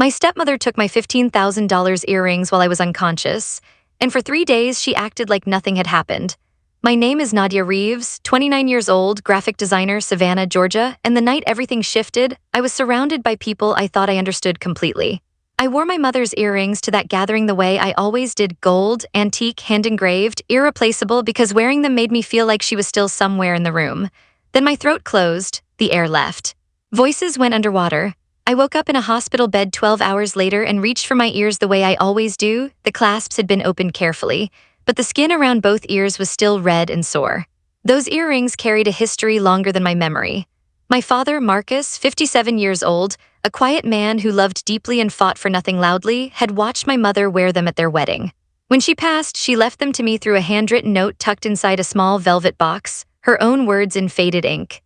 My stepmother took my $15,000 earrings while I was unconscious, and for 3 days she acted like nothing had happened. My name is Nadia Reeves, 29 years old, graphic designer, Savannah, Georgia, and the night everything shifted, I was surrounded by people I thought I understood completely. I wore my mother's earrings to that gathering the way I always did, gold, antique, hand-engraved, irreplaceable, because wearing them made me feel like she was still somewhere in the room. Then my throat closed, the air left. Voices went underwater. I woke up in a hospital bed 12 hours later and reached for my ears the way I always do. The clasps had been opened carefully, but the skin around both ears was still red and sore. Those earrings carried a history longer than my memory. My father, Marcus, 57 years old, a quiet man who loved deeply and fought for nothing loudly, had watched my mother wear them at their wedding. When she passed, she left them to me through a handwritten note tucked inside a small velvet box, her own words in faded ink.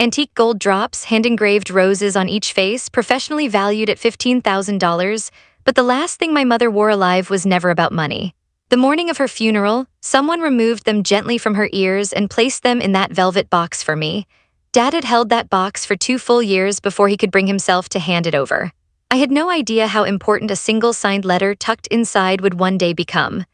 Antique gold drops, hand-engraved roses on each face, professionally valued at $15,000, but the last thing my mother wore alive was never about money. The morning of her funeral, someone removed them gently from her ears and placed them in that velvet box for me. Dad had held that box for 2 full years before he could bring himself to hand it over. I had no idea how important a single signed letter tucked inside would one day become.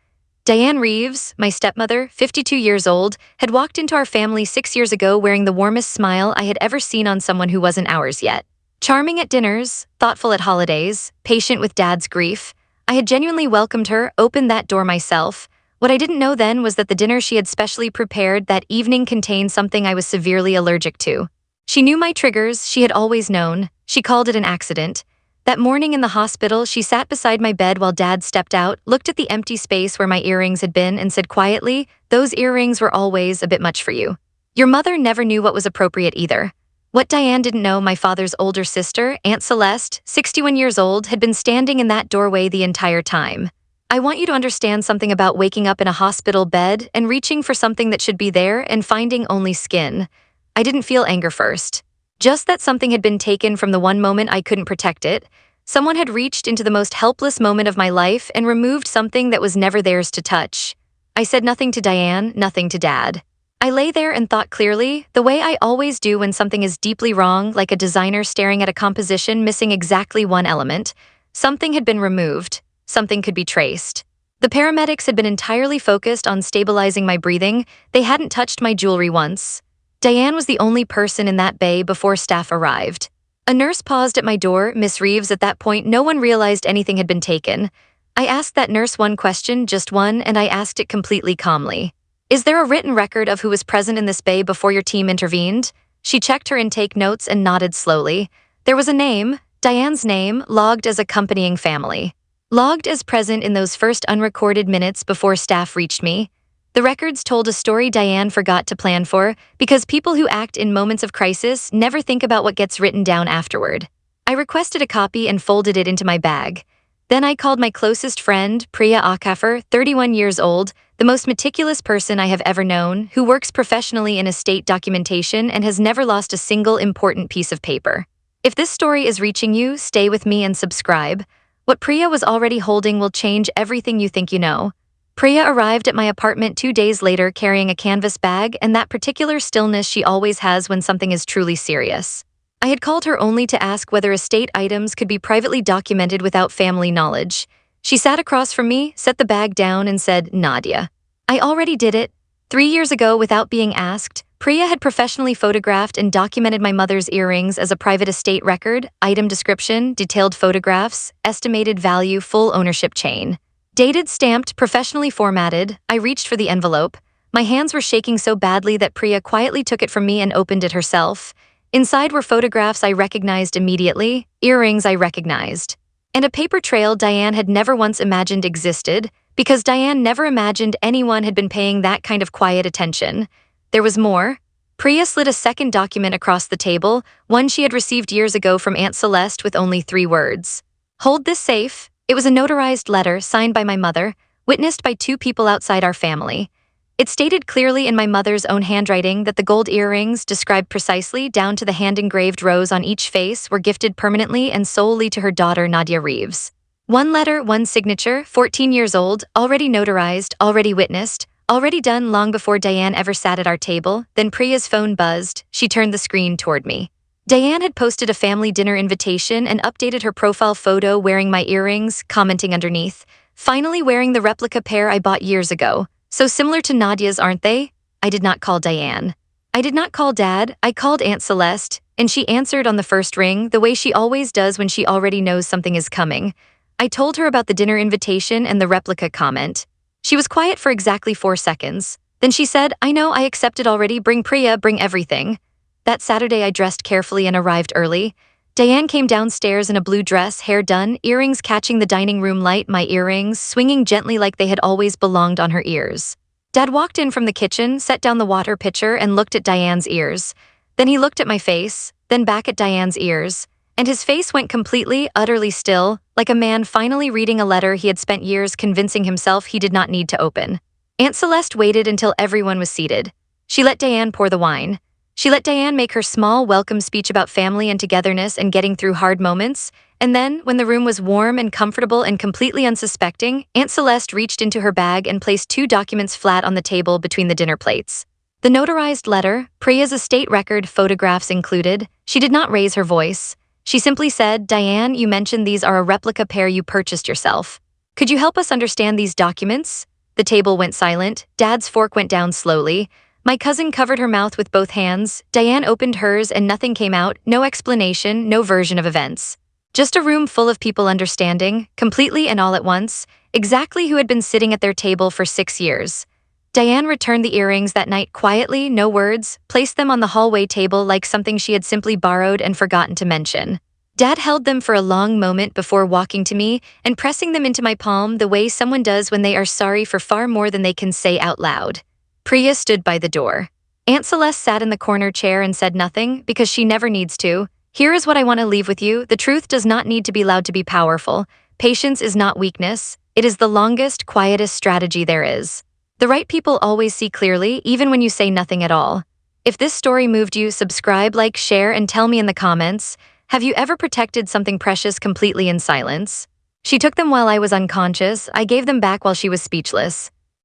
Nadia Reeves, my stepmother, 52 years old, had walked into our family 6 years ago wearing the warmest smile I had ever seen on someone who wasn't ours yet. Charming at dinners, thoughtful at holidays, patient with Dad's grief, I had genuinely welcomed her, opened that door myself. What I didn't know then was that the dinner she had specially prepared that evening contained something I was severely allergic to. She knew my triggers, she had always known. She called it an accident. That morning in the hospital, she sat beside my bed while Dad stepped out, looked at the empty space where my earrings had been, and said quietly, "Those earrings were always a bit much for you. Your mother never knew what was appropriate either." What Diane didn't know, my father's older sister, Aunt Celeste, 61 years old, had been standing in that doorway the entire time. I want you to understand something about waking up in a hospital bed and reaching for something that should be there and finding only skin. I didn't feel anger first. Just that something had been taken from the one moment I couldn't protect it. Someone had reached into the most helpless moment of my life and removed something that was never theirs to touch. I said nothing to Diane, nothing to Dad. I lay there and thought clearly, the way I always do when something is deeply wrong, like a designer staring at a composition missing exactly one element. Something had been removed. Something could be traced. The paramedics had been entirely focused on stabilizing my breathing. They hadn't touched my jewelry once. Diane was the only person in that bay before staff arrived. A nurse paused at my door, Miss Reeves. At that point, no one realized anything had been taken. I asked that nurse one question, just one, and I asked it completely calmly. "Is there a written record of who was present in this bay before your team intervened?" She checked her intake notes and nodded slowly. There was a name, Diane's name, logged as accompanying family. Logged as present in those first unrecorded minutes before staff reached me. The records told a story Diane forgot to plan for, because people who act in moments of crisis never think about what gets written down afterward. I requested a copy and folded it into my bag. Then I called my closest friend, Priya Akafer, 31 years old, the most meticulous person I have ever known, who works professionally in estate documentation and has never lost a single important piece of paper. If this story is reaching you, stay with me and subscribe. What Priya was already holding will change everything you think you know. Priya arrived at my apartment 2 days later carrying a canvas bag and that particular stillness she always has when something is truly serious. I had called her only to ask whether estate items could be privately documented without family knowledge. She sat across from me, set the bag down, and said, "Nadia, I already did it. 3 years ago, without being asked, Priya had professionally photographed and documented my mother's earrings as a private estate record, item description, detailed photographs, estimated value, full ownership chain. Dated, stamped, professionally formatted." I reached for the envelope. My hands were shaking so badly that Priya quietly took it from me and opened it herself. Inside were photographs I recognized immediately, earrings I recognized, and a paper trail Diane had never once imagined existed, because Diane never imagined anyone had been paying that kind of quiet attention. There was more. Priya slid a second document across the table, one she had received years ago from Aunt Celeste with only 3 words. "Hold this safe." It was a notarized letter signed by my mother, witnessed by 2 people outside our family. It stated clearly in my mother's own handwriting that the gold earrings, described precisely down to the hand-engraved rose on each face, were gifted permanently and solely to her daughter Nadia Reeves. One letter, one signature, 14 years old, already notarized, already witnessed, already done long before Diane ever sat at our table. Then Priya's phone buzzed. She turned the screen toward me. Diane had posted a family dinner invitation and updated her profile photo wearing my earrings, commenting underneath, "Finally wearing the replica pair I bought years ago. So similar to Nadia's, aren't they?" I did not call Diane. I did not call Dad, I called Aunt Celeste, and she answered on the first ring the way she always does when she already knows something is coming. I told her about the dinner invitation and the replica comment. She was quiet for exactly 4 seconds. Then she said, "I know, I accepted already, bring Priya, bring everything." That Saturday I dressed carefully and arrived early. Diane came downstairs in a blue dress, hair done, earrings catching the dining room light, my earrings swinging gently like they had always belonged on her ears. Dad walked in from the kitchen, set down the water pitcher, and looked at Diane's ears. Then he looked at my face, then back at Diane's ears, and his face went completely, utterly still, like a man finally reading a letter he had spent years convincing himself he did not need to open. Aunt Celeste waited until everyone was seated. She let Diane pour the wine. She let Diane make her small welcome speech about family and togetherness and getting through hard moments, and then, when the room was warm and comfortable and completely unsuspecting, Aunt Celeste reached into her bag and placed 2 documents flat on the table between the dinner plates. The notarized letter, Priya's estate record, photographs included. She did not raise her voice. She simply said, "Diane, you mentioned these are a replica pair you purchased yourself. Could you help us understand these documents?" The table went silent. Dad's fork went down slowly. My cousin covered her mouth with both hands. Diane opened hers and nothing came out, no explanation, no version of events. Just a room full of people understanding, completely and all at once, exactly who had been sitting at their table for 6 years. Diane returned the earrings that night quietly, no words, placed them on the hallway table like something she had simply borrowed and forgotten to mention. Dad held them for a long moment before walking to me and pressing them into my palm the way someone does when they are sorry for far more than they can say out loud. Priya stood by the door. Aunt Celeste sat in the corner chair and said nothing, because she never needs to. "Here is what I want to leave with you. The truth does not need to be loud to be powerful. Patience is not weakness. It is the longest, quietest strategy there is. The right people always see clearly, even when you say nothing at all." If this story moved you, subscribe, like, share, and tell me in the comments, have you ever protected something precious completely in silence? She took them while I was unconscious. I gave them back while she was speechless.